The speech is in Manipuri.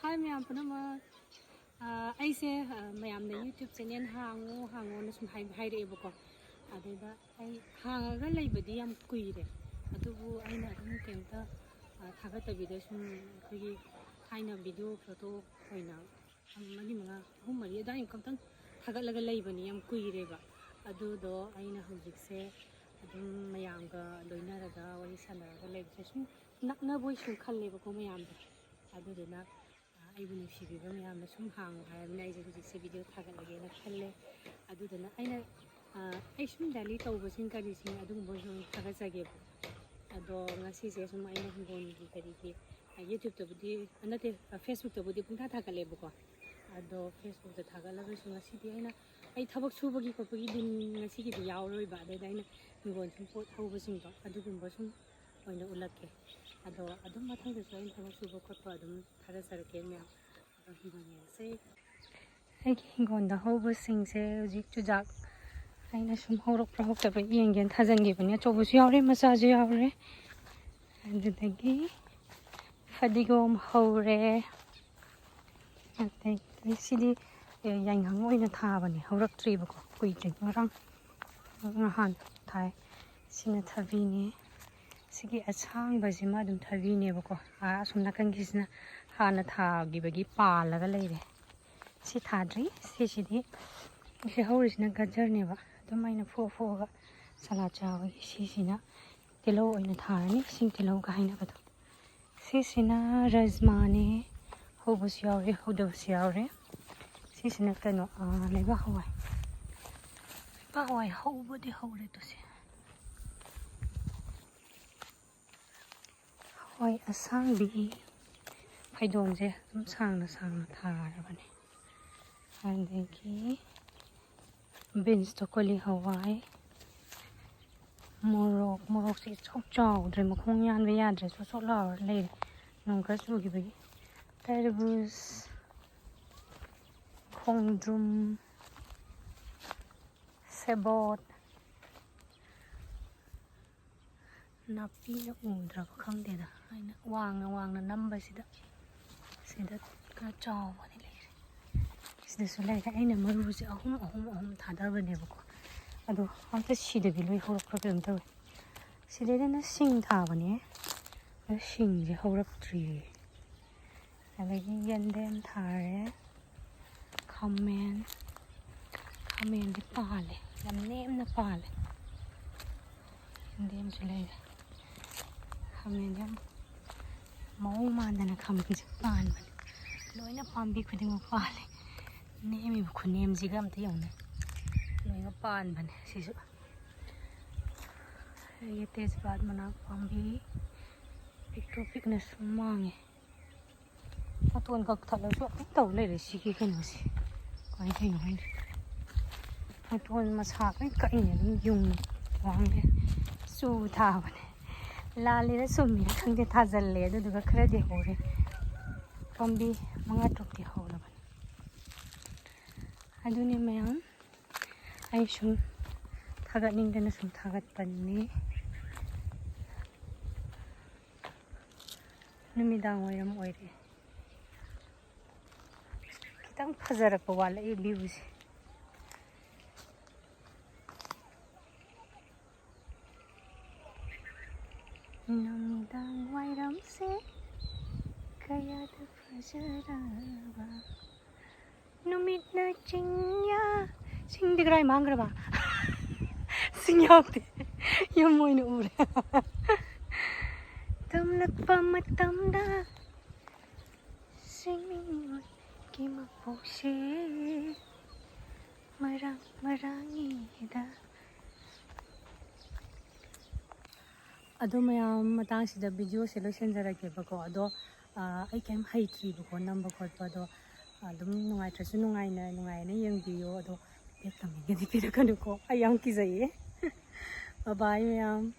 Hi Mayam punama aise Mayam na YouTube channel hango na sum hai re bako aduda ai hangaga leibadi yam kuire adubu aina adum kenta thagata video sum khagi haina video photo hoina amani manga humari da kamtang thagalaga leibani yam kuire ba adudo aina hojikse adum Mayam ga loinaraga wari sanaraga leibse sum nakna boy sum khalle bako Mayam aduduna I will see you Mayam somehow. I am nice to video tag again a kelle. Adudana I should delete over in Kadisi. I don't want to Tagasagi. A dog, a scissor, some I am going to Kadiki. A YouTube to be another Facebook to be Puntataka. A dog Facebook the Tagalavas in a city. I tabak subagi for in a city, the hour, but then I'm going to put over Singo. I do bosom on the Ulake. I don't matter the sign of super cotton, Tarasarake. engkhon the whole thing says to Jack. I know some horror provoke of Yen hasn't given it over your massage hour and the gay Fadigom hore. I think we see the young hung in a tavern, horror tree book, quickly around hand tie, Sinatavini. Sige asang ba si madam thavine bako asum nakan gisna hana tha gibagi pa laga leire si thadri si si horis na gajar ne ba dumaina fo ga sala cha ba si na tilo oina tharani sing tilo ga haina ba si na rajmane hobus yaure hodus yaure si na kano le ba hawai hobudi hore to si Why a sang be I don't say some sang tarabane. And the key bins to Collie Hawaii Morok is so chow, Dremokongan, the address was so loud, lady. No grass will give me. There was Kongdrum Sebot. Napi udra khang de da aina wang na number sida ka chaw ani le sida sulai ka aina maru se ahum thadar bane bako ado amta sida bi loi horok problem taw sida na sing tha bane sing je horok tri alagi yandem thare comment di pale yam nem na pale yandem sulai Mayam mau mandana kam ki pan loina pambi khuding pale nemi khunem jigam te yong loina pan ban sisu ye tejpat mana pambi picnic mangi atun ka thalo so taw le re siki keno si kai thai no atun masak ka ine yung wang su tha ban Lali sumi khangde thajal le duga khara de hore pambi manga tokti hole ban aduni Mayam ai sum thagat ning dana sum thagat panni numidang oiram oire kitang phajarak wala e views Namidang wairam se kaya da fajaraba numit na chingya sing digrai mangra ba sing yakte yam moina ure tam lakpa matam da sing ki ma pose marangi da Ado Mayam matang sida video selection jara ke bako ado I came high tree bako number code ado adum nungai trasu nungai na yang video ado pek kami gadi pira kanu ko ayang ki jaye bye bye Mayam